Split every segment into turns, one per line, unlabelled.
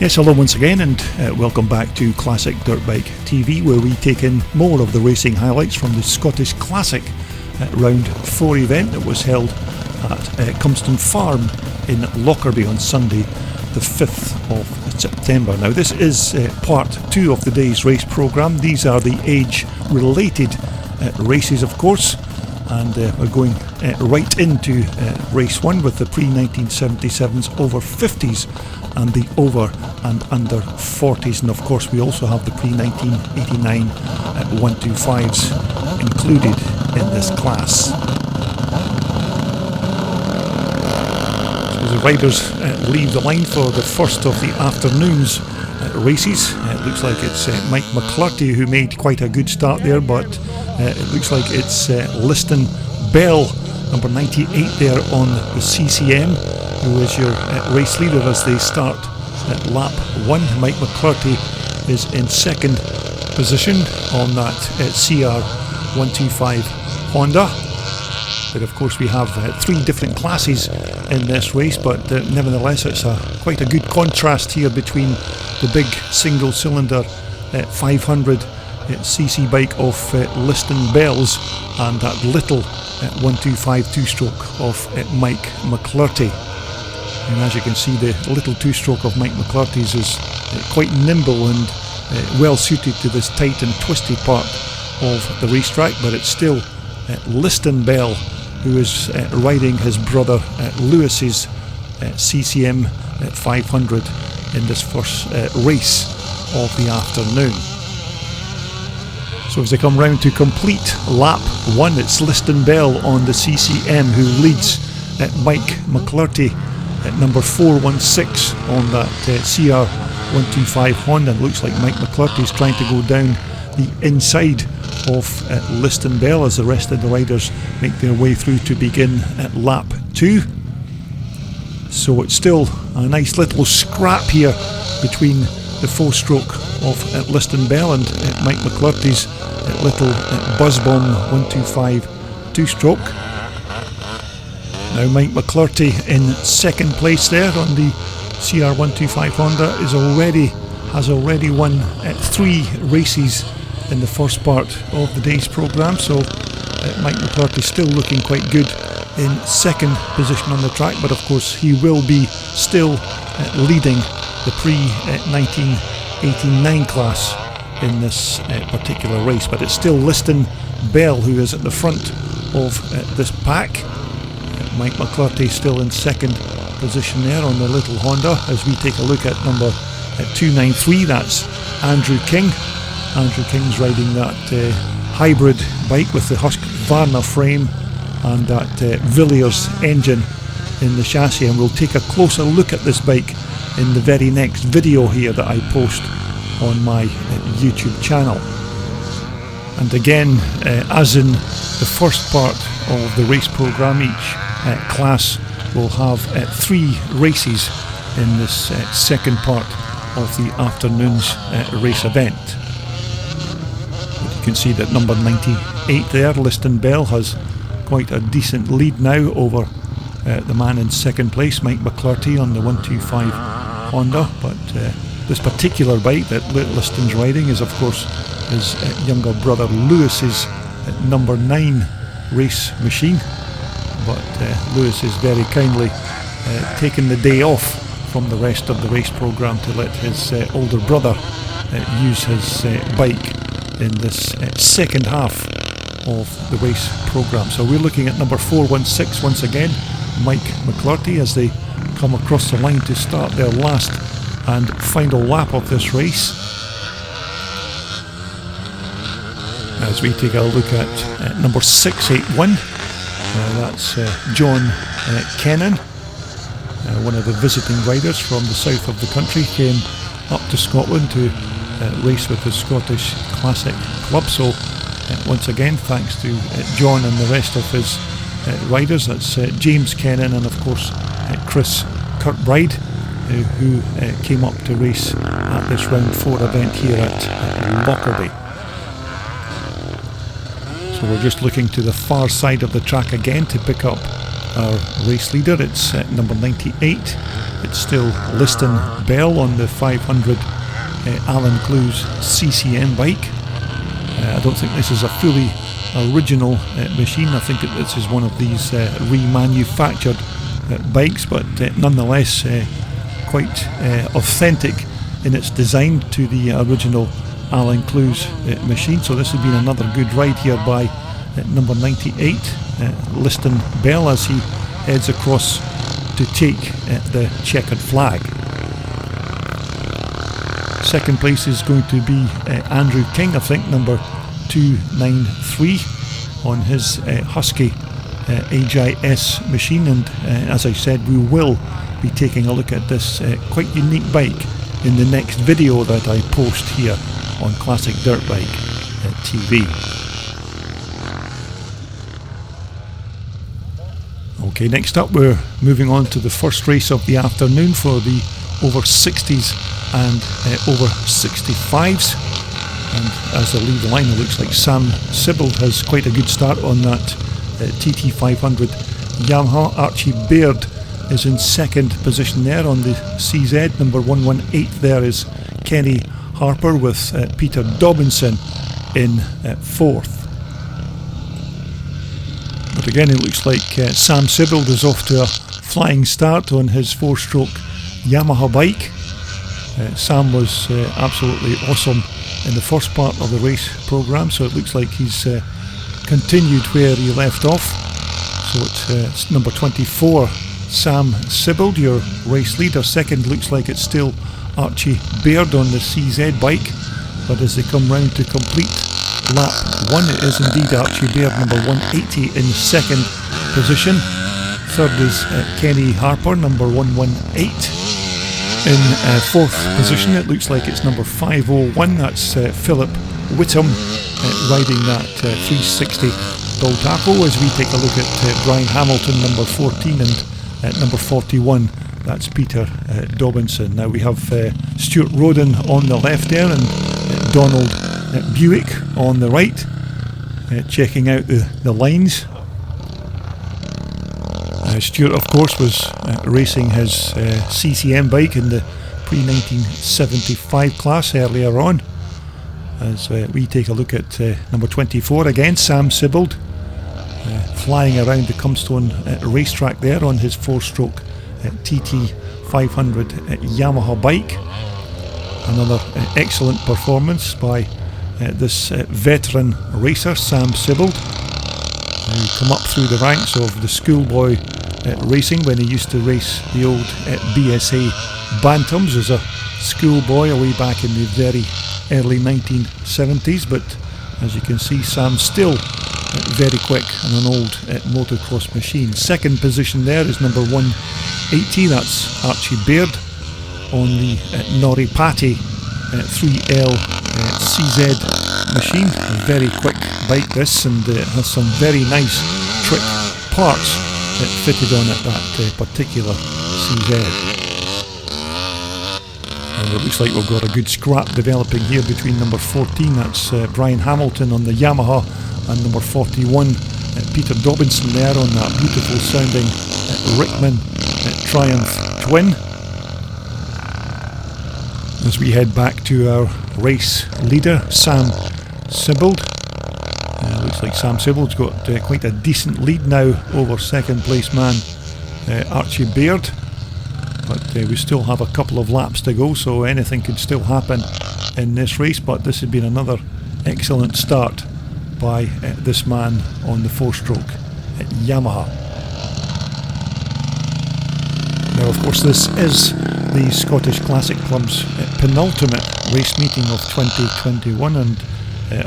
Yes, hello once again, and welcome back to Classic Dirtbike TV, where we take in more of the racing highlights from the Scottish Classic Round 4 event that was held at Cumstone Farm in Lockerbie on Sunday the 5th of September. Now this is part 2 of the day's race programme. These are the age-related races, of course, and we're going right into race 1 with the pre-1977s over 50s and the over and under 40s, and of course we also have the pre-1989 125s included in this class. So as the riders leave the line for the first of the afternoon's races, it looks like it's Mike McClurty who made quite a good start there, but it looks like it's Liston Bell, number 98 there on the CCM, who is your race leader as they start at lap 1. Mike McClurty is in second position on that CR125 Honda. But of course we have 3 different classes in this race, but nevertheless it's quite a good contrast here between the big single cylinder 500 cc bike of Liston Bell's and that little 125 two-stroke of Mike McClurty. And as you can see, the little two-stroke of Mike McClurty's is quite nimble and well suited to this tight and twisty part of the racetrack, but it's still Liston Bell who is riding his brother Lewis's CCM 500 in this first race of the afternoon. So as they come round to complete lap 1, it's Liston Bell on the CCM who leads Mike McClurty at number 416 on that CR125 Honda. It looks like Mike McClurty is trying to go down the inside of Liston Bell as the rest of the riders make their way through to begin at lap 2. So it's still a nice little scrap here between the 4-stroke of Liston Bell and Mike McClurty's little Buzzbomb 125 two-stroke. Now Mike McClurty in second place there on the CR125 Honda has already won 3 races in the first part of the day's programme, so Mike McClurty still looking quite good in second position on the track, but of course he will be still leading the pre-1989 class in this particular race, but it's still Liston Bell who is at the front of this pack. Mike McClurty still in second position there on the little Honda as we take a look at number 293. That's Andrew King. Andrew King's riding that hybrid bike with the Husqvarna frame and that Villiers engine in the chassis, and we'll take a closer look at this bike in the very next video here that I post on my YouTube channel. And again, as in the first part of the race programme, each class will have 3 races in this second part of the afternoon's race event. But you can see that number 98 there, Liston Bell, has quite a decent lead now over the man in second place, Mike McClurty, on the 125 Honda. But this particular bike that Liston's riding is of course his younger brother Lewis's number 9 race machine, but Lewis is very kindly taken the day off from the rest of the race programme to let his older brother use his bike in this second half of the race programme. So we're looking at number 416 once again, Mike McClurty, as they come across the line to start their last and final lap of this race. As we take a look at number 681, that's John Kennan, one of the visiting riders from the south of the country, came up to Scotland to race with the Scottish Classic Club. So once again, thanks to John and the rest of his riders. That's James Kennan and of course Chris Kirkbride, who came up to race at this round 4 event here at Lockerbie. So we're just looking to the far side of the track again to pick up our race leader. It's number 98, it's still Liston Bell on the 500 Alan Clues CCM bike. I don't think this is a fully original machine. I think that this is one of these remanufactured bikes, but nonetheless quite authentic in its design to the original Alan Clues machine. So this has been another good ride here by number 98, Liston Bell, as he heads across to take the checkered flag. Second place is going to be Andrew King, I think, number 293 on his Husky HIS machine, and as I said, we will be taking a look at this quite unique bike in the next video that I post here on Classic Dirt Bike TV. Okay, next up we're moving on to the first race of the afternoon for the over 60s and over 65s. And as I leave the line, it looks like Sam Sibbald has quite a good start on that TT500 Yamaha. Archie Braid is in second position there on the CZ. Number 118 there is Kenny Harper with Peter Dobinson in fourth. But again, it looks like Sam Sibbald is off to a flying start on his four-stroke Yamaha bike. Sam was absolutely awesome in the first part of the race programme, so it looks like he's continued where he left off. So it's number 24, Sam Sibbald, your race leader. Second looks like it's still Archie Braid on the CZ bike, but as they come round to complete lap 1, it is indeed Archie Braid, number 180, in second position. Third is Kenny Harper, number 118. In fourth position, it looks like it's number 501, that's Philip Whittam riding that 360 Bull Taco, as we take a look at Brian Hamilton, number 14, and at number 41, that's Peter Dobinson. Now we have Stuart Roden on the left there, and Donald Buick on the right, checking out the lines. Stuart, of course, was racing his CCM bike in the pre-1975 class earlier on. As we take a look at number 24 again, Sam Sibbald, flying around the Cumstone racetrack there on his four-stroke TT500 Yamaha bike. Another excellent performance by this veteran racer, Sam Sibbald. He come up through the ranks of the schoolboy racing when he used to race the old BSA Bantams as a schoolboy way back in the very early 1970s, but as you can see, Sam's still very quick on an old motocross machine. Second position there is number 180, that's Archie Braid on the Noripati 3L CZ machine. A very quick bike this, and has some very nice trick parts fitted on it, that particular CZ. And it looks like we've got a good scrap developing here between number 14, that's Brian Hamilton on the Yamaha, and number 41, Peter Dobinson there on that beautiful sounding Rickman Triumph Twin. As we head back to our race leader, Sam Sibbald. Looks like Sam Sibbald's got quite a decent lead now over second place man Archie Braid, but we still have a couple of laps to go, so anything could still happen in this race. But this has been another excellent start by this man on the four-stroke Yamaha. Now, of course, this is the Scottish Classic Club's penultimate race meeting of 2021, and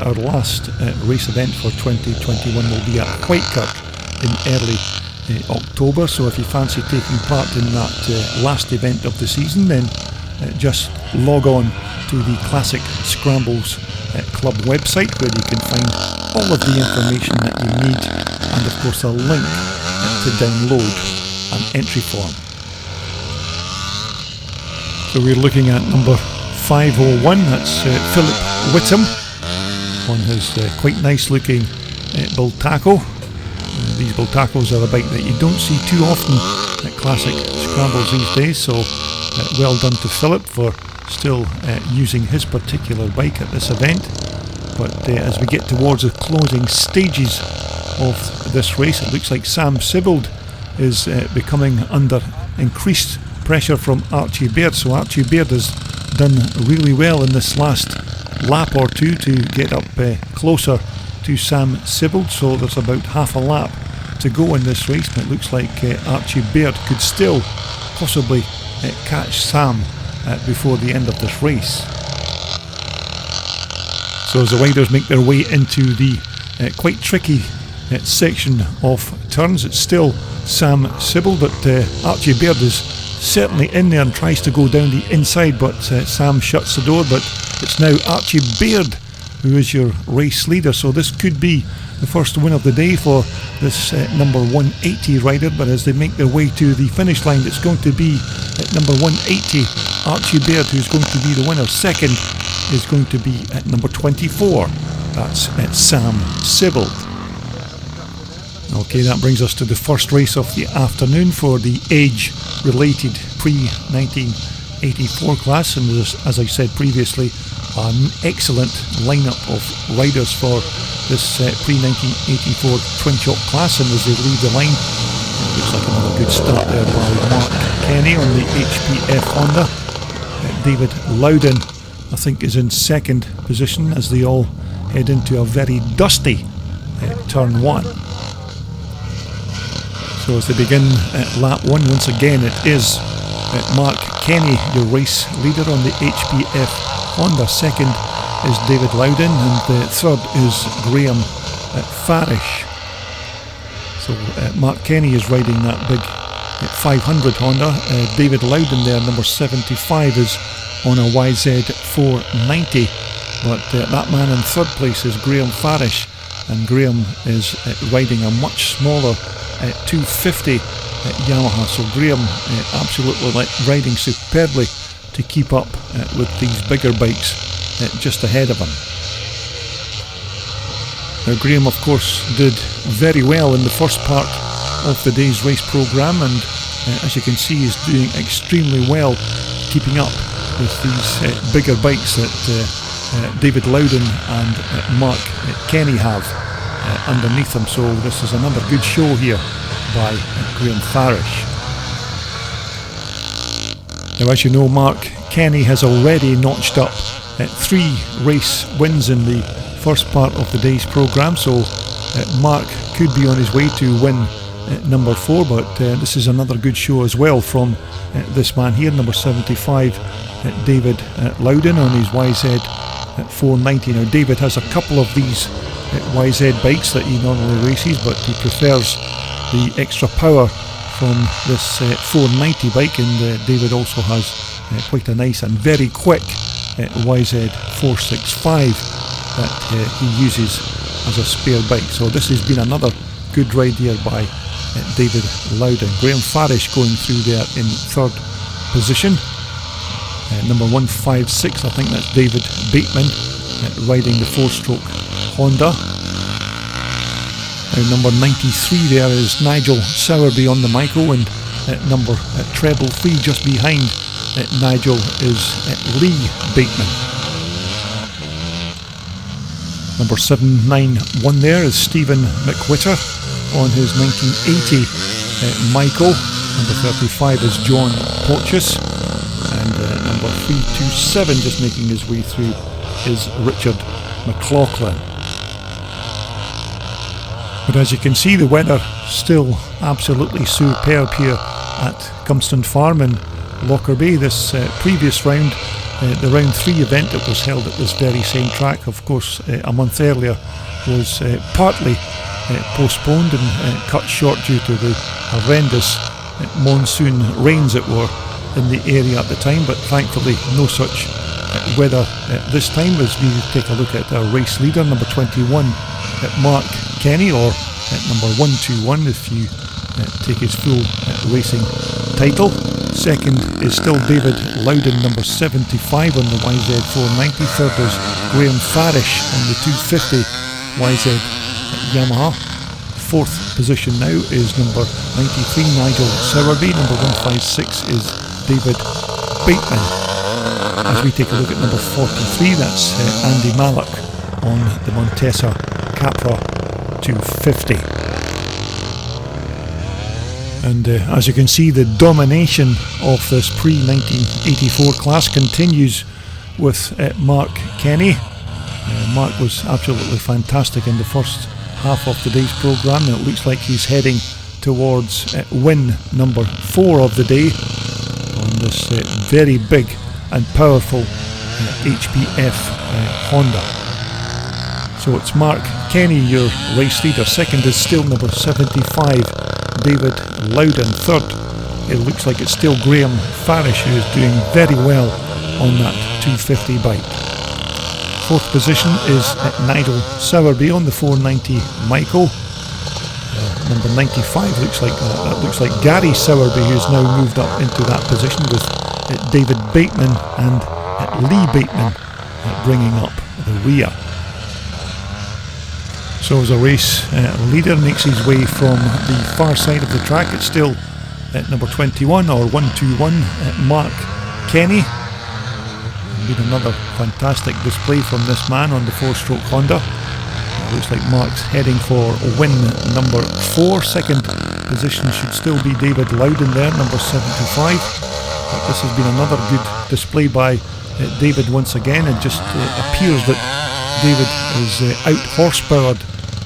our last race event for 2021 will be at Whitekirk in early October. So if you fancy taking part in that last event of the season, then just log on to the Classic Scrambles Club website, where you can find all of the information that you need, and of course a link to download an entry form. So we're looking at number 501, that's Philip Whittam on his quite nice looking Bull Taco. These Bull Tacos are a bike that you don't see too often classic scrambles these days, so well done to Philip for still using his particular bike at this event. But as we get towards the closing stages of this race, it looks like Sam Sibbald is becoming under increased pressure from Archie Braid. So Archie Braid has done really well in this last lap or two to get up closer to Sam Sibbald, so there's about half a lap to go in this race, and it looks like Archie Braid could still possibly catch Sam before the end of this race. So as the riders make their way into the quite tricky section of turns, it's still Sam Sibbald, but Archie Braid is certainly in there and tries to go down the inside, but Sam shuts the door. But it's now Archie Braid who is your race leader, so this could be the first win of the day for this number 180 rider. But as they make their way to the finish line, it's going to be at number 180 Archie Braid who's going to be the winner. Second is going to be at number 24, that's at Sam Sibbald. Okay, that brings us to the first race of the afternoon for the age-related pre-1984 class, and as I said previously, an excellent lineup of riders for this pre-1984 twin shock class. And as they leave the line, it looks like another good start there by Mark Kenny on the HPF Honda. David Loudon, I think, is in second position as they all head into a very dusty turn one. So as they begin lap one, once again it is Mark Kenny, your race leader on the HPF Honda. Second is David Loudon, and the third is Graham Farish. So Mark Kenny is riding that big 500 Honda. David Loudon there, number 75, is on a YZ 490, but that man in third place is Graham Farish, and Graham is riding a much smaller 250 Yamaha. So Graham absolutely riding superbly to keep up with these bigger bikes just ahead of him. Now Graham, of course, did very well in the first part of the day's race programme, and as you can see, he's doing extremely well keeping up with these bigger bikes that David Loudon and Mark Kenny have underneath him. So this is another good show here by Graham Farish. Now, as you know, Mark Kenny has already notched up 3 race wins in the first part of the day's programme, so Mark could be on his way to win number 4, but this is another good show as well from this man here, number 75, David Loudon on his YZ 490. Now David has a couple of these YZ bikes that he normally races, but he prefers the extra power from this 490 bike, and David also has quite a nice and very quick YZ 465 that he uses as a spare bike. So this has been another good ride here by David Loudon. Graham Farish going through there in third position. Number 156, I think that's David Bateman riding the 4-stroke Honda. Number 93 there is Nigel Sowerby on the Micro, and number treble 3 just behind Nigel is Lee Bateman. Number 791 there is Stephen McWhitter on his 1980 Micro. Number 35 is John Porteous, and number 327 just making his way through is Richard McLaughlin. But as you can see, the weather still absolutely superb here at Cumstone Farm in Lockerbie. This previous round, the round 3 event that was held at this very same track, of course a month earlier, was partly postponed and cut short due to the horrendous monsoon rains that were in the area at the time, but thankfully no such weather this time. As we take a look at our race leader, number 21, Mark Kenny, or number 121 if you take his full racing title. Second is still David Loudon, number 75 on the YZ490. Third is Graham Farish on the 250 YZ Yamaha. 4th position now is number 93, Nigel Sowerby. Number 156 is David Bateman. As we take a look at number 43, that's Andy Mallock on the Montesa Capra 250. And as you can see, the domination of this pre-1984 class continues with Mark Kenny. Mark was absolutely fantastic in the first half of today's programme, and it looks like he's heading towards win number 4 of the day on this very big and powerful HPF Honda. So it's Mark Kenny, your race leader. Second is still number 75, David Loudon. Third, it looks like it's still Graham Farish, who is doing very well on that 250 bike. 4th position is Nigel Sowerby on the 490 Michael. Number 95 looks like Gary Sowerby, who's now moved up into that position with David Bateman and Lee Bateman bringing up the rear. So as a race leader makes his way from the far side of the track, it's still number 21 or 121 Mark Kenny. Been another fantastic display from this man on the 4-stroke Honda. Looks like Mark's heading for win number 4. Second position should still be David Loudon there, number 75. But this has been another good display by David once again. It just appears that David is out horsepowered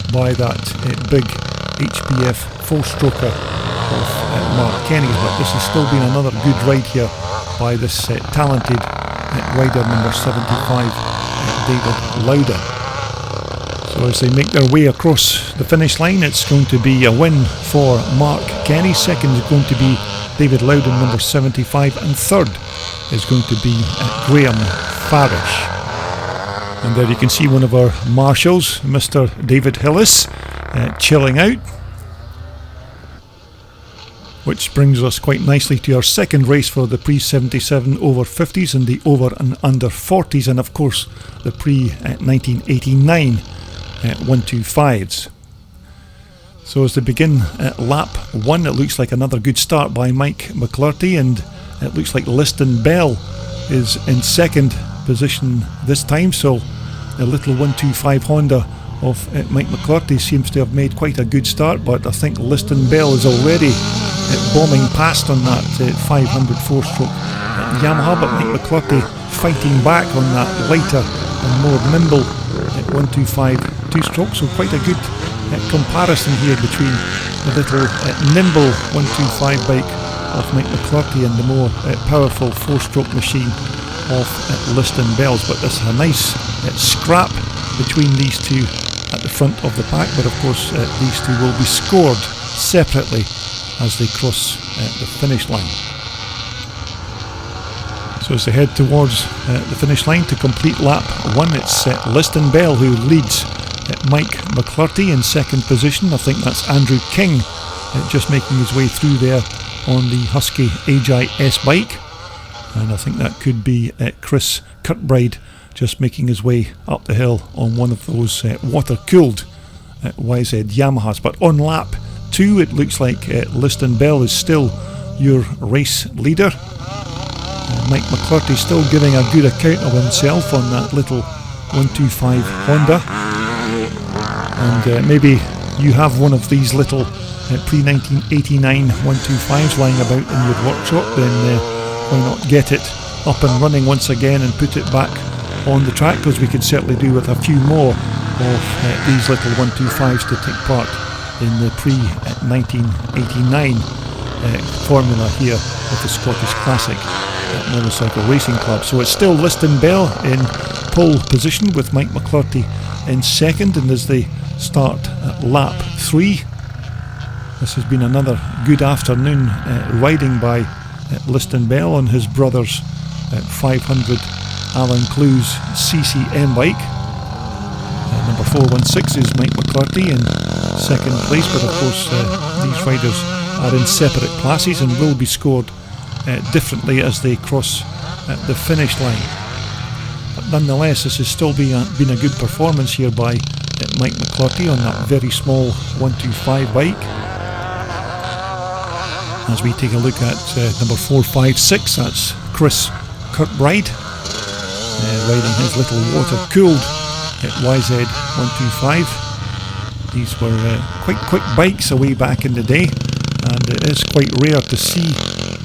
by that big HPF 4-stroker of Mark Kenny's. But this has still been another good ride here by this talented rider number 75, David Loudon. So as they make their way across the finish line, it's going to be a win for Mark Kenny. Second is going to be David Loudon, number 75, and third is going to be Graham Farish. And there you can see one of our marshals, Mr. David Hillis, chilling out. Which brings us quite nicely to our second race for the pre-77 over 50s and the over and under 40s, and of course the pre-1989 125s. So as they begin at lap 1, it looks like another good start by Mike McClurty, and it looks like Liston Bell is in second position this time. So the little 125 Honda of Mike McClurty seems to have made quite a good start, but I think Liston Bell is already bombing past on that 500 4-stroke Yamaha, but Mike McClurty fighting back on that lighter and more nimble 125 2-stroke. So quite a good comparison here between the little nimble 125 bike of Mike McClurty and the more powerful 4-stroke machine of Liston Bells. But there's a nice scrap between these two at the front of the pack, but of course these two will be scored separately as they cross the finish line. So as they head towards the finish line to complete lap 1, it's Liston Bell who leads Mike McClurty in second position. I think that's Andrew King just making his way through there on the Husky AGI S bike, and I think that could be Chris Kirkbride just making his way up the hill on one of those water-cooled YZ Yamahas. But on lap 2, it looks like Liston Bell is still your race leader. Mike McClurty still giving a good account of himself on that little 125 Honda. And maybe you have one of these little pre-1989 125s lying about in your workshop, then why not get it up and running once again and put it back on the track, because we could certainly do with a few more of these little 125s to take part in the pre-1989 formula here with the Scottish Classic Motorcycle Racing Club. So it's still Liston Bell in pole position with Mike McClurty in second, and as they start at lap 3, this has been another good afternoon riding by Liston Bell on his brother's 500 Alan Clues CCM bike. Number 416 is Mike McClurty in second place, but of course these riders are in separate classes and will be scored differently as they cross the finish line. But nonetheless, this has still been a good performance here by Mike McClurty on that very small 125 bike. As we take a look at number 456, that's Chris Kirkbride, riding his little water-cooled YZ125. These were quite quick bikes away back in the day, and it is quite rare to see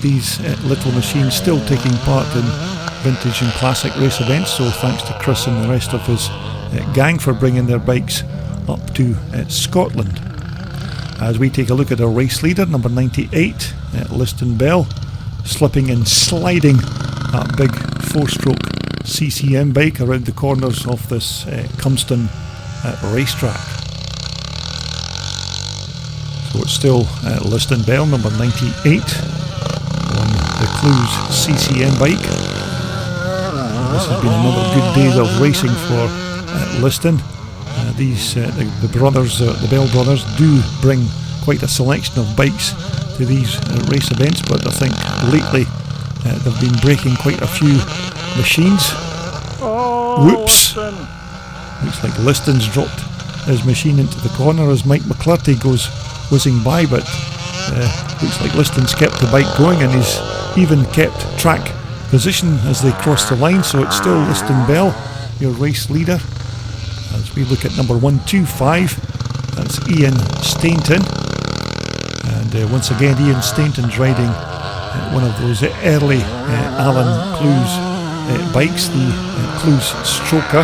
these little machines still taking part in vintage and classic race events, so thanks to Chris and the rest of his gang for bringing their bikes up to Scotland. As we take a look at our race leader, number 98, Liston Bell, slipping and sliding that big 4-stroke CCM bike around the corners of this Cumstone racetrack. So it's still Liston Bell, number 98, on the Clues CCM bike. This has been another good day of racing for Liston. The brothers, the Bell brothers, do bring quite a selection of bikes to these race events, but I think lately they've been breaking quite a few machines. Whoops! Looks like Liston's dropped his machine into the corner as Mike McClurty goes whizzing by, but looks like Liston's kept the bike going, and he's even kept track position as they cross the line, so it's still Liston Bell, your race leader. As we look at number 125, that's Ian Stainton, and once again Ian Stainton's riding one of those early Alan Clues bikes, the Clues Stroker.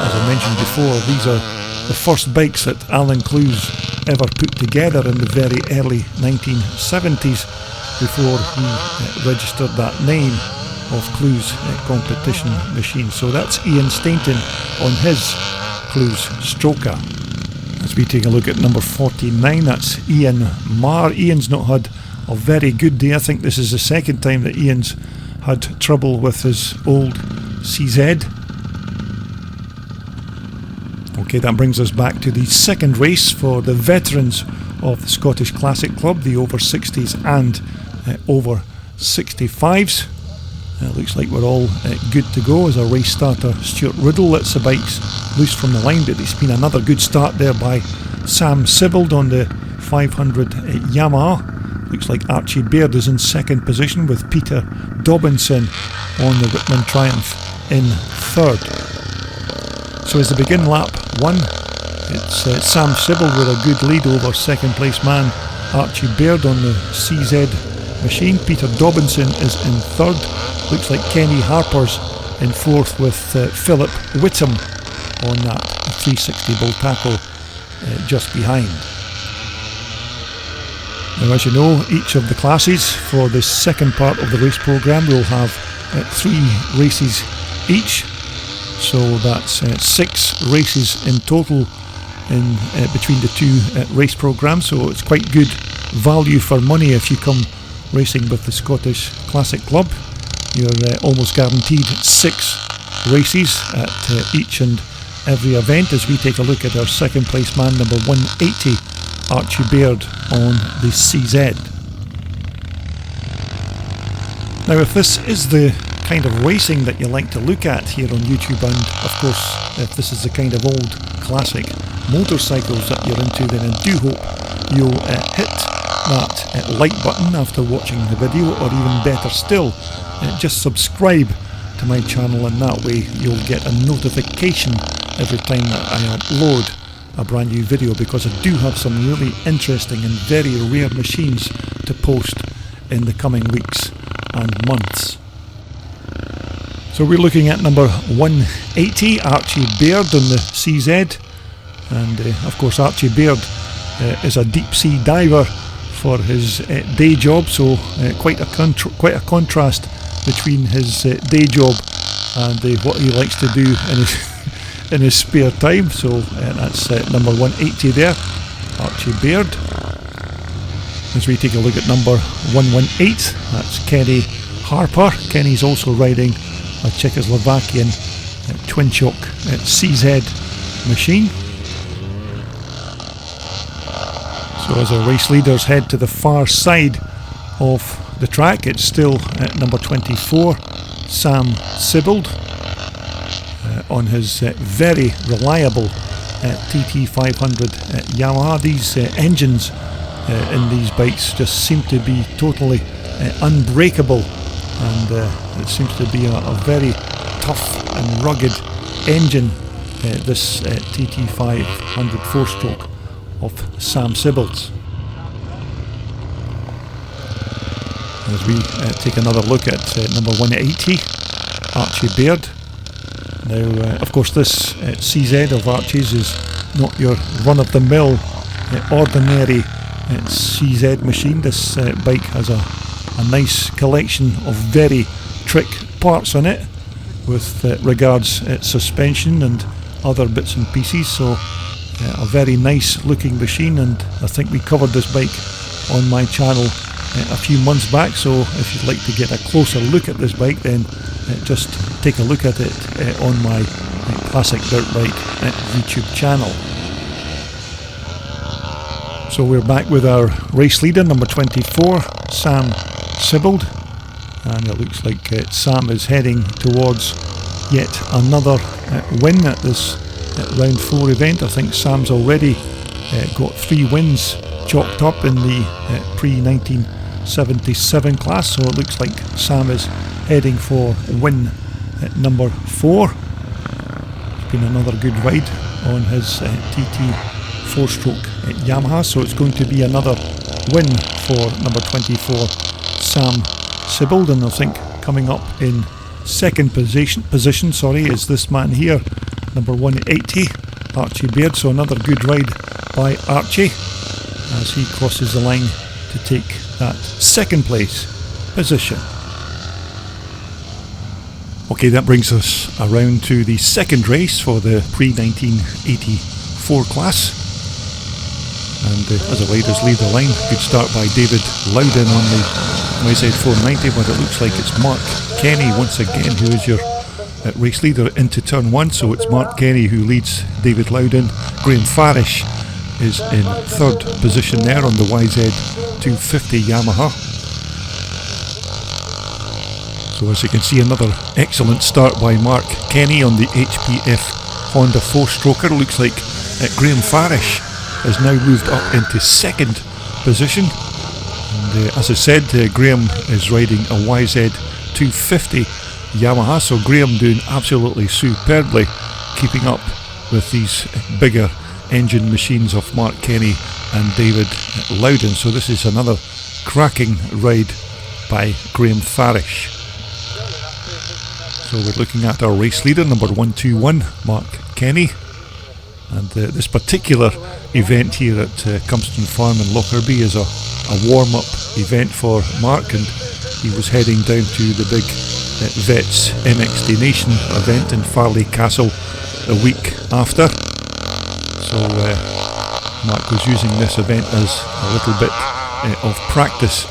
As I mentioned before, these are the first bikes that Alan Clues ever put together in the very early 1970s, before he registered that name of Clues competition machine. So that's Ian Stainton on his Clues Stroker. As we take a look at number 49, that's Ian Marr. Ian's not had a very good day. I think this is the second time that Ian's had trouble with his old CZ. Okay, that brings us back to the second race for the veterans of the Scottish Classic Club, the over 60s and over 65s. Looks like we're all good to go as our race starter Stuart Riddle lets the bikes loose from the line, but it's been another good start there by Sam Sibbald on the 500 Yamaha. Looks like Archie Braid is in second position with Peter Dobinson on the Whitman Triumph in third. So as they begin lap 1, it's Sam Sibbald with a good lead over second place man Archie Braid on the CZ machine. Peter Dobinson is in third. Looks like Kenny Harper's in fourth with Philip Whittam on that 360 bull tackle just behind. Now, as you know, each of the classes for this second part of the race programme will have 3 races each, so that's 6 races in total in between the 2 race programmes, so it's quite good value for money if you come racing with the Scottish Classic Club. You're almost guaranteed 6 races at each and every event, as we take a look at our second place man, number 180, Archie Braid on the CZ. Now, if this is the kind of racing that you like to look at here on YouTube, and of course if this is the kind of old classic motorcycles that you're into, then I do hope you'll hit that like button after watching the video, or even better still, just subscribe to my channel, and that way you'll get a notification every time that I upload a brand new video, because I do have some really interesting and very rare machines to post in the coming weeks and months. So we're looking at number 180, Archie Braid on the CZ, and of course Archie Braid is a deep sea diver for his day job, so quite a contrast between his day job and what he likes to do in his spare time. So that's number 180 there, Archie Braid. As we take a look at number 118, that's Kenny Harper. Kenny's also riding a Czechoslovakian twin-chock CZ machine. So as our race leaders head to the far side of the track, it's still at number 24, Sam Sibbald. on his very reliable TT500 Yamaha. These engines in these bikes just seem to be totally unbreakable, and it seems to be a very tough and rugged engine, this TT500 4-stroke of Sam Sibbald's. As we take another look at number 180, Archie Braid. Now, of course, this CZ of Archie's is not your run-of-the-mill ordinary CZ machine. This bike has a nice collection of very trick parts on it, with regards suspension and other bits and pieces. So a very nice looking machine, and I think we covered this bike on my channel a few months back. So if you'd like to get a closer look at this bike, then just take a look at it on my Classic Dirt Bike YouTube channel. So we're back with our race leader, number 24, Sam Sibbald, and it looks like Sam is heading towards yet another win at this round 4 event. I think Sam's already got 3 wins chalked up in the pre-1977 class, so it looks like Sam is heading for win number 4. It's been another good ride on his TT 4-stroke Yamaha, so it's going to be another win for number 24, Sam Sibbald. And I think coming up in second position is this man here, number 180, Archie Braid. So another good ride by Archie as he crosses the line to take that second place position. Okay, that brings us around to the second race for the pre-1984 class. And as the riders leave the line, good start by David Loudon on the YZ490, but it looks like it's Mark Kenny once again who is your race leader into turn 1. So it's Mark Kenny who leads David Loudon. Graham Farish is in third position there on the YZ250 Yamaha. So as you can see, another excellent start by Mark Kenny on the HPF Honda 4-stroker. Looks like Graham Farish has now moved up into second position. And as I said, Graham is riding a YZ250 Yamaha, so Graham doing absolutely superbly, keeping up with these bigger engine machines of Mark Kenny and David Loudon. So this is another cracking ride by Graham Farish. So we're looking at our race leader, number 121, Mark Kenny. And this particular event here at Cumstone Farm Lockerbie is a warm-up event for Mark, and he was heading down to the big Vets MXD Nation event in Farleigh Castle a week after. So Mark was using this event as a little bit of practice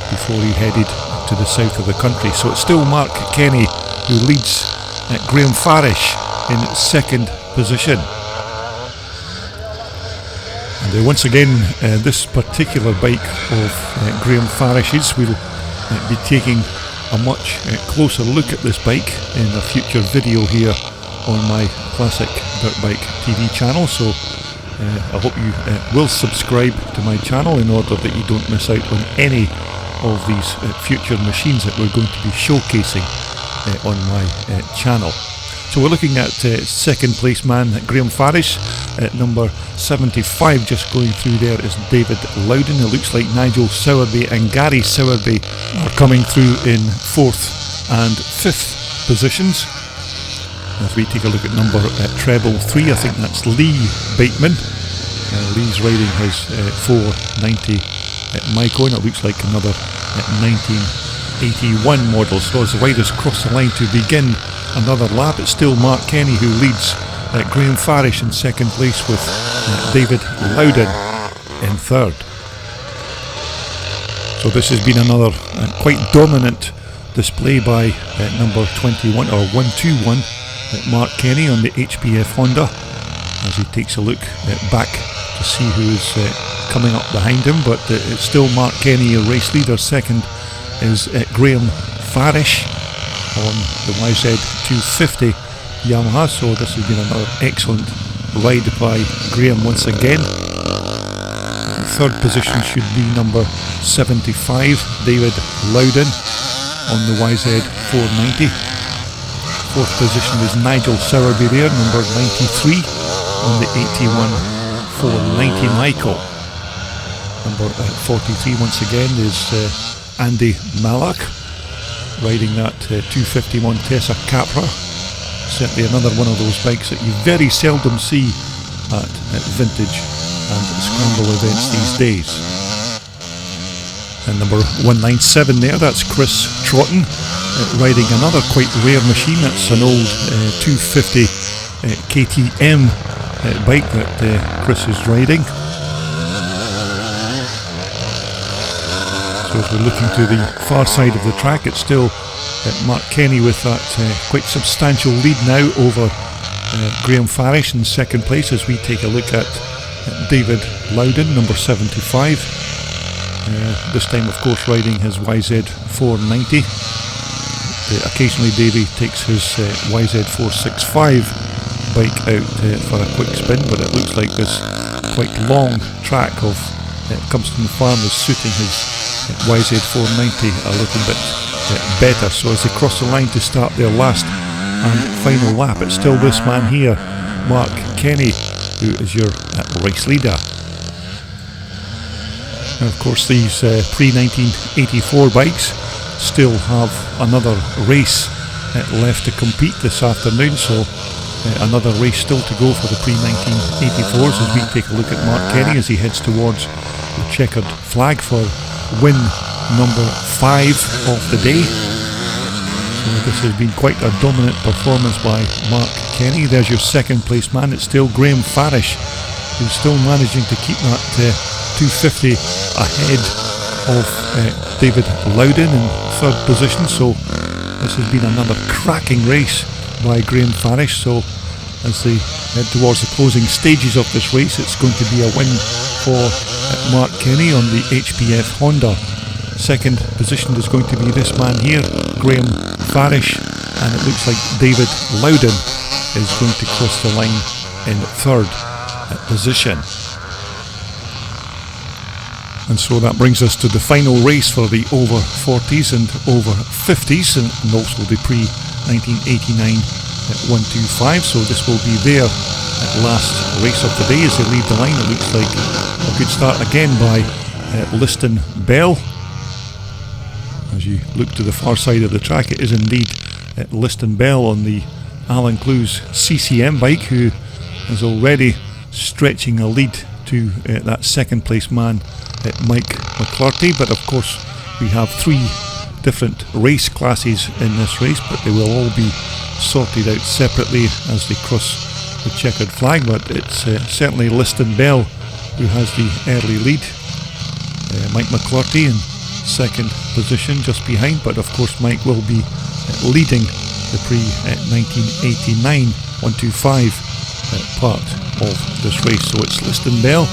before he headed to the south of the country. So it's still Mark Kenny who leads Graham Farish in second position. And once again, this particular bike of Graham Farish's, we'll be taking a much closer look at this bike in a future video here on my Classic Dirt Bike TV channel. So I hope you will subscribe to my channel in order that you don't miss out on any of these future machines that we're going to be showcasing on my channel. So we're looking at second place man Graham Farish at number 75. Just going through there is David Loudon. It looks like Nigel Sowerby and Gary Sowerby are coming through in 4th and 5th positions. As we take a look at number treble 3, I think that's Lee Bateman. Lee's riding his 490 Micro, and it looks like another 1981 model. So as the riders cross the line to begin another lap, it's still Mark Kenny who leads Graham Farish in second place, with David Loudon in third. So this has been another quite dominant display by number 21 or 121 Mark Kenny on the HPF Honda, as he takes a look back to see who is coming up behind him. But it's still Mark Kenny, a race leader. Second is Graham Farish on the YZ250 Yamaha, so this has been another excellent ride by Graham once again. Third position should be number 75, David Loudon on the YZ 490. Fourth position is Nigel Sowerby there, number 93 on the 81 490 Michael. Number 43 once again is Andy Malak, riding that 250 Montesa Capra. Certainly another one of those bikes that you very seldom see at vintage and scramble events these days. And number 197 there, that's Chris Trotton, riding another quite rare machine. That's an old 250 KTM bike that Chris is riding. So as we're looking to the far side of the track, it's still Mark Kenny with that quite substantial lead now over Graham Farish in second place, as we take a look at David Loudon, number 75. This time of course riding his YZ 490. Occasionally Davey takes his YZ 465 bike out for a quick spin, but it looks like this quite long track of Cumstone Farm is suiting his YZ 490 a little bit better. So as they cross the line to start their last and final lap, it's still this man here, Mark Kenny, who is your race leader. And of course these pre-1984 bikes still have another race left to compete this afternoon, so another race still to go for the pre-1984s as we take a look at Mark Kenny as he heads towards the checkered flag for win number 5 of the day. So this has been quite a dominant performance by Mark Kenny. There's your second place man. It's still Graham Farish who's still managing to keep that 250 ahead of David Loudon in third position. So this has been another cracking race by Graham Farish. So as they head towards the closing stages of this race, it's going to be a win for Mark Kenny on the HPF Honda. Second position is going to be this man here, Graham Farish, and it looks like David Loudon is going to cross the line in third position. And so that brings us to the final race for the over 40s and over 50s, and also the pre-1989 125. So this will be their last race of the day as they leave the line. It looks like a good start again by Liston Bell. As you look to the far side of the track, it is indeed Liston Bell on the Alan Clues CCM bike, who is already stretching a lead to that second place man, Mike McClarty. But of course we have 3 different race classes in this race, but they will all be sorted out separately as they cross the checkered flag. But it's certainly Liston Bell who has the early lead. Mike McClarty in second position just behind, but of course Mike will be leading the pre-1989 125 part of this race. So it's Liston Bell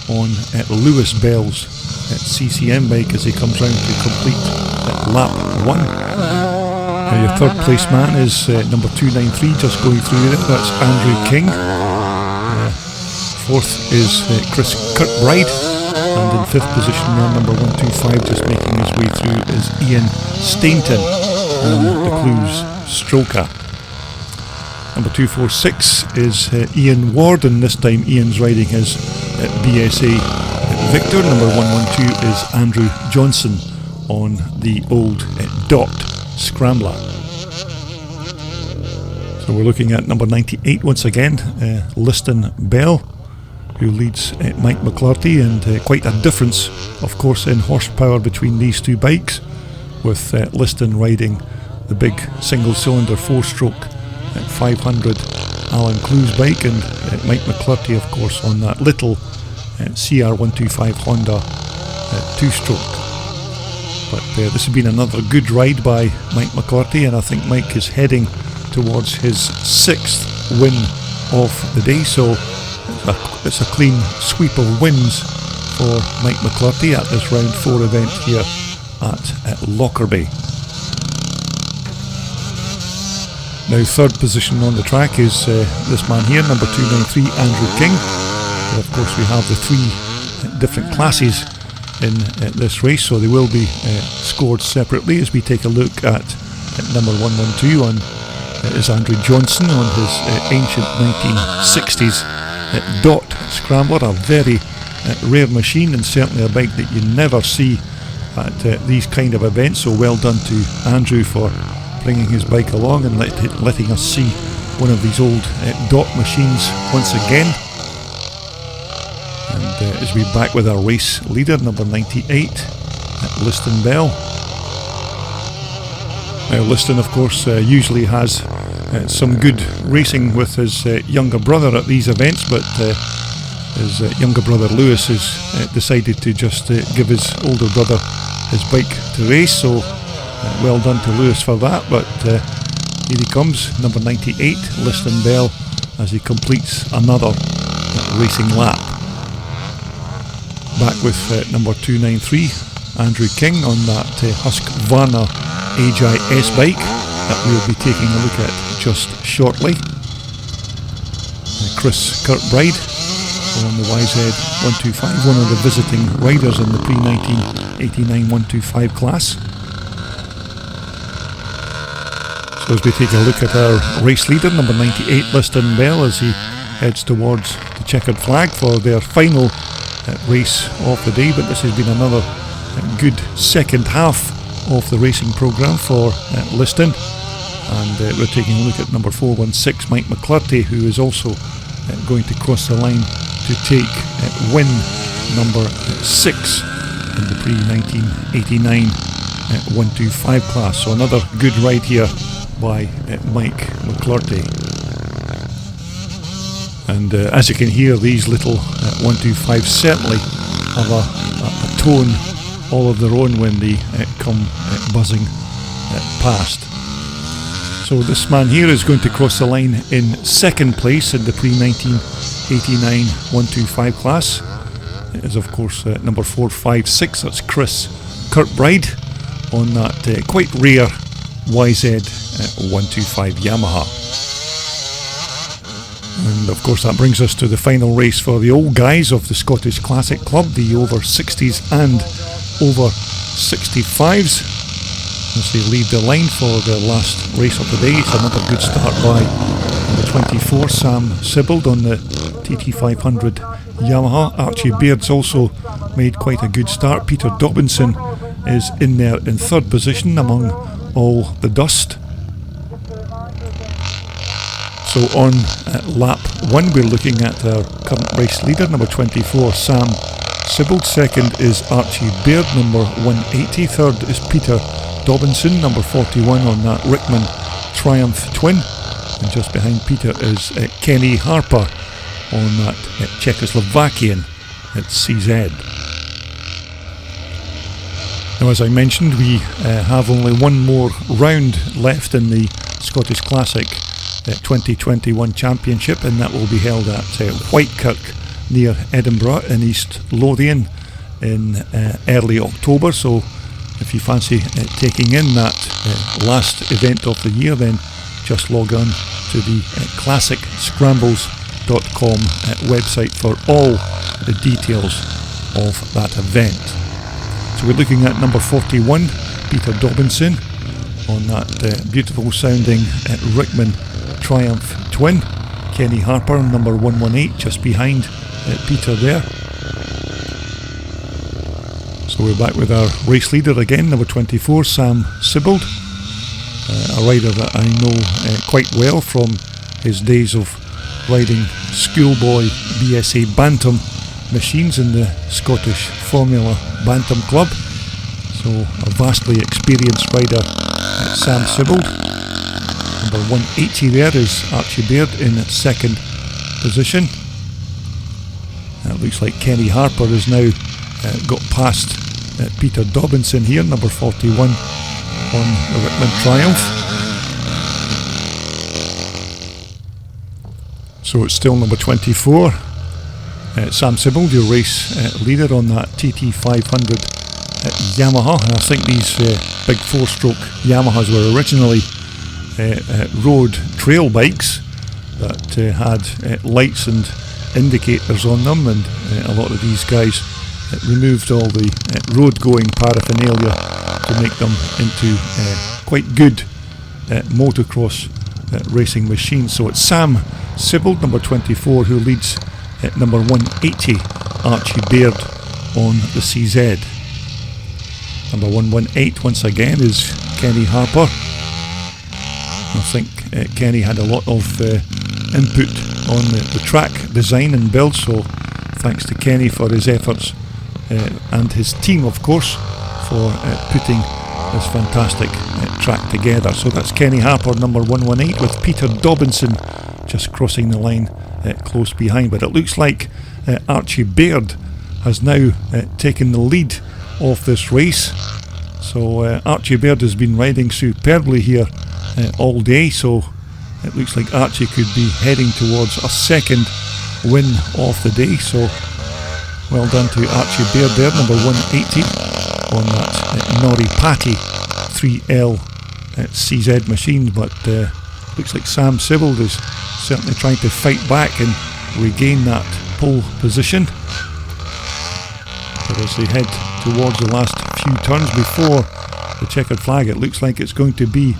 on Lewis Bell's CCM bike as he comes round to complete lap 1. Your third place man is number 293, just going through there. That's Andrew King. Fourth is Chris Kirkbride, and in fifth position man number 125, just making his way through, is Ian Stainton on the Clues Stroker. Number 246 is Ian Ward, and this time Ian's riding his BSA Victor. Number 112 is Andrew Johnson on the old Dot Scrambler. So we're looking at number 98 once again, Liston Bell, who leads Mike McClarty, and quite a difference of course in horsepower between these two bikes, with Liston riding the big single cylinder 4-stroke 500 Alan Clues bike, and Mike McClarty of course on that little CR125 Honda 2-stroke. But this has been another good ride by Mike McClarty, and I think Mike is heading towards his 6th win of the day. So it's a clean sweep of wins for Mike McClarty at this round 4 event here at Lockerbie. Now, third position on the track is this man here, number 293, Andrew King. But of course, we have the three different classes in this race, so they will be scored separately. As we take a look at number 112 on is Andrew Johnson on his ancient 1960s Dot Scrambler, a very rare machine, and certainly a bike that you never see at these kind of events. So well done to Andrew for bringing his bike along and letting us see one of these old Dot machines once again. And as we're back with our race leader, number 98, Liston Bell. Now, Liston, of course, usually has some good racing with his younger brother at these events, but his younger brother Lewis has decided to just give his older brother his bike to race, so well done to Lewis for that. But here he comes, number 98, Liston Bell, as he completes another racing lap. Back with number 293, Andrew King, on that Husqvarna HIS bike that we'll be taking a look at just shortly. Chris Kirkbride on the YZ125, one of the visiting riders in the pre-1989 125 class. So as we take a look at our race leader, number 98, Liston Bell, as he heads towards the checkered flag for their final race of the day. But this has been another good second half of the racing programme for Liston, and we're taking a look at number 416, Mike McClurty, who is also going to cross the line to take win number 6 in the pre-1989 125 class. So another good ride here by Mike McClurty. And as you can hear, these little 125s certainly have a tone all of their own when they come buzzing past. So this man here is going to cross the line in second place in the pre-1989 125 class. It is of course number 456, that's Chris Kirkbride on that quite rare YZ125 Yamaha. And of course that brings us to the final race for the old guys of the Scottish Classic Club, the over 60s and over 65s, as they leave the line for their last race of the day. It's another good start by number 24, Sam Sibbald on the TT500 Yamaha. Archie Braid's also made quite a good start. Peter Dobinson is in there in third position among all the dust. So on lap 1 we're looking at our current race leader, number 24, Sam Sibbald. Second is Archie Braid, number 180. Third is Peter Dobinson, number 41 on that Rickman Triumph Twin. And just behind Peter is Kenny Harper on that Czechoslovakian at CZ. Now, as I mentioned, we have only one more round left in the Scottish Classic 2021 Championship, and that will be held at Whitekirk near Edinburgh in East Lothian in early October. So if you fancy taking in that last event of the year, then just log on to the classicscrambles.com website for all the details of that event. So we're looking at number 41, Peter Dobinson, on that beautiful sounding Rickman Triumph Twin. Kenny Harper, number 118, just behind Peter there. So we're back with our race leader again, number 24, Sam Sibbald, a rider that I know quite well from his days of riding schoolboy BSA Bantam machines in the Scottish Formula Bantam Club. So a vastly experienced rider, Sam Sibbald. Number 180 there is Archie Braid in second position. It looks like Kenny Harper has now got past Peter Dobinson here, number 41 on the Rickman Triumph. So it's still number 24, Sam Sibbald, your race leader on that TT500 Yamaha. And I think these big 4-stroke Yamahas were originally road trail bikes that had lights and indicators on them, and a lot of these guys removed all the road going paraphernalia to make them into quite good motocross racing machines. So it's Sam Sibbald, number 24, who leads number 180, Archie Braid, on the CZ. Number 118 once again is Kenny Harper. I think Kenny had a lot of input on the track design and build, so thanks to Kenny for his efforts and his team, of course, for putting this fantastic track together. So that's Kenny Harper, number 118, with Peter Dobinson just crossing the line close behind. But it looks like Archie Braid has now taken the lead of this race. So Archie Braid has been riding superbly here all day, so it looks like Archie could be heading towards a second win of the day. So well done to Archie Braid there, number 180, on that Nori Patty 3L CZ machine. But looks like Sam Sibbald is certainly trying to fight back and regain that pole position. But as they head towards the last few turns before the checkered flag, it looks like it's going to be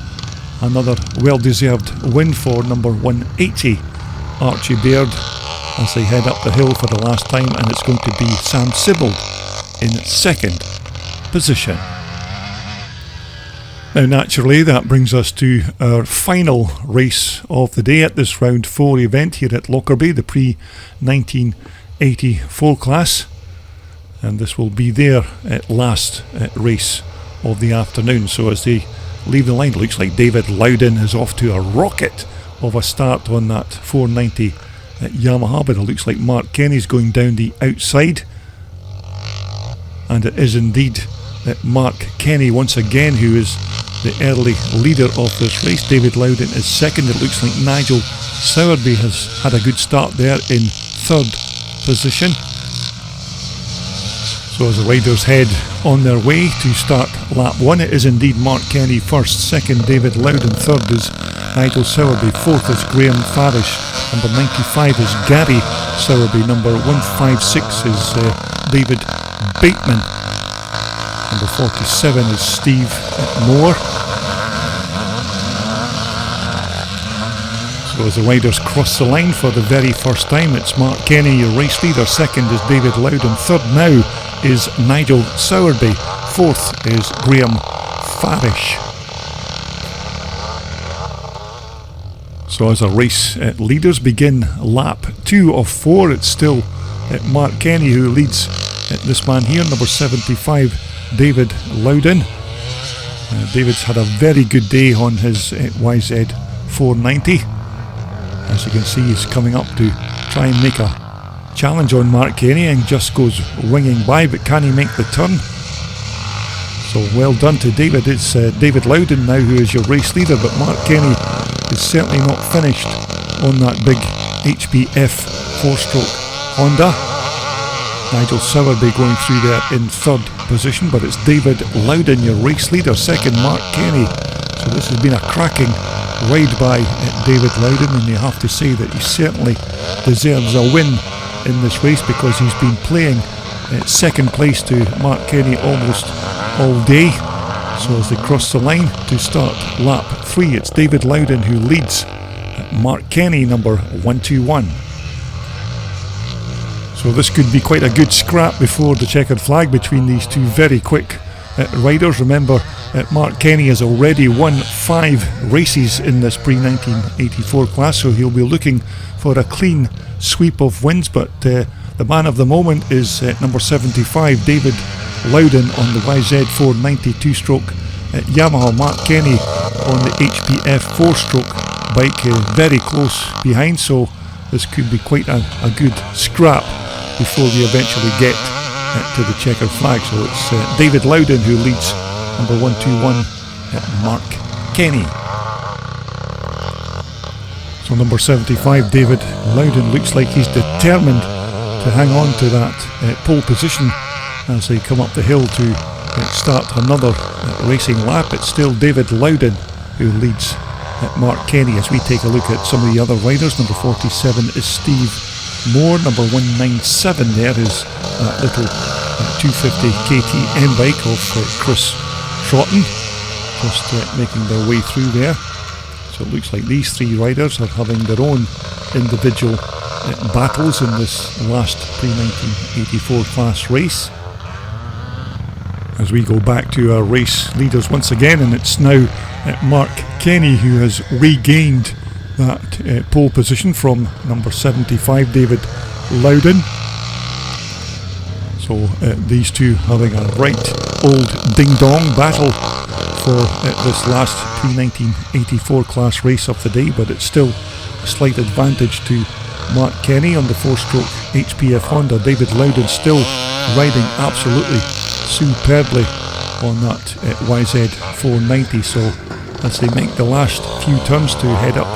another well-deserved win for number 180, Archie Braid, as they head up the hill for the last time, and it's going to be Sam Sibbald in second position. Now naturally that brings us to our final race of the day at this round 4 event here at Lockerbie, the pre-1984 class, and this will be their last race of the afternoon. So as they leave the line, it looks like David Loudon is off to a rocket of a start on that 490 Yamaha, but it looks like Mark Kenny's going down the outside, and it is indeed Mark Kenny once again who is the early leader of this race. David Loudon is second. It looks like Nigel Sowerby has had a good start there in third position. So as the riders head on their way to start lap 1, it is indeed Mark Kenny first, second David Loudon, third is Nigel Sowerby, fourth is Graham Farish, number 95 is Gary Sowerby, number 156 is David Bateman, number 47 is Steve Moore. So as the riders cross the line for the very first time, it's Mark Kenny, your race leader, second is David Loudon, third now is Nigel Sowerby, fourth is Graham Farish. So as our race leaders begin lap 2 of 4, it's still Mark Kenny who leads this man here, number 75 David Loudon. David's had a very good day on his YZ 490. As you can see, he's coming up to try and make a challenge on Mark Kenny and just goes winging by, but can he make the turn? So well done to David. It's David Loudon now who is your race leader, but Mark Kenny is certainly not finished on that big HBF 4-stroke Honda. Nigel Sowerby going through there in third position, but it's David Loudon, your race leader, second Mark Kenny. So this has been a cracking ride by David Loudon, and you have to say that he certainly deserves a win in this race because he's been playing second place to Mark Kenny almost all day. So as they cross the line to start lap 3, it's David Loudon who leads Mark Kenny, number 121. So this could be quite a good scrap before the checkered flag between these two very quick riders. Remember, Mark Kenny has already won 5 races in this pre-1984 class, so he'll be looking for a clean sweep of wins, but the man of the moment is number 75 David Loudon on the YZ 490 2-stroke Yamaha. Mark Kenny on the HPF 4-stroke bike very close behind, so this could be quite a good scrap before we eventually get to the checkered flag. So it's David Loudon who leads number 121 Mark Kenny. So number 75 David Loudon looks like he's determined to hang on to that pole position as they come up the hill to start another racing lap. It's still David Loudon who leads Mark Kenny, as we take a look at some of the other riders. Number 47 is Steve Moore. Number 197 there is that little 250 KTM bike of Chris Trotton, just making their way through there. So it looks like these three riders are having their own individual battles in this last pre-1984 class race. As we go back to our race leaders once again, and it's now Mark Kenny who has regained that pole position from number 75 David Loudon. So these two having a right old ding-dong battle for this last pre-1984 class race of the day, but it's still a slight advantage to Mark Kenny on the 4-stroke HPF Honda. David Loudon still riding absolutely superbly on that YZ 490. So as they make the last few turns to head up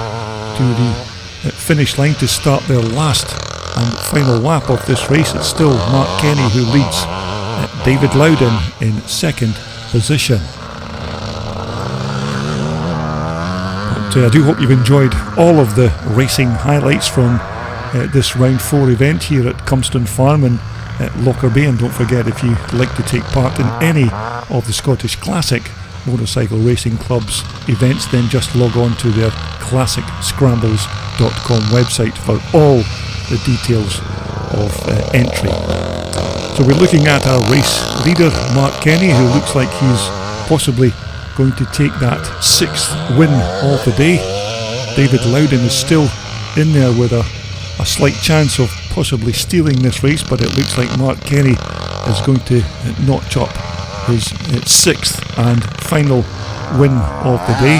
to the finish line to start their last and final lap of this race, it's still Mark Kenny who leads David Loudon in second position. But I do hope you've enjoyed all of the racing highlights from this round 4 event here at Cumstone Farm in Lockerbie. And don't forget, if you'd like to take part in any of the Scottish Classic Motorcycle Racing Club's events, then just log on to their classicscrambles.com website for all the details of entry. So we're looking at our race leader, Mark Kenny, who looks like he's possibly going to take that 6th win of the day. David Loudon is still in there with a slight chance of possibly stealing this race, but it looks like Mark Kenny is going to notch up his 6th and final win of the day.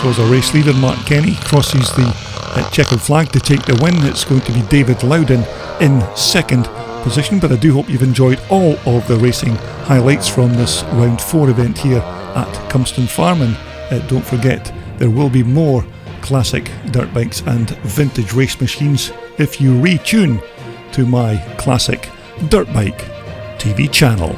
So as a race leader, Mark Kenny crosses the checkered flag to take the win. It's going to be David Loudon in second position, but I do hope you've enjoyed all of the racing highlights from this round 4 event here at Cumstone Farm. And don't forget, there will be more classic dirt bikes and vintage race machines if you retune to my Classic Dirt Bike TV channel.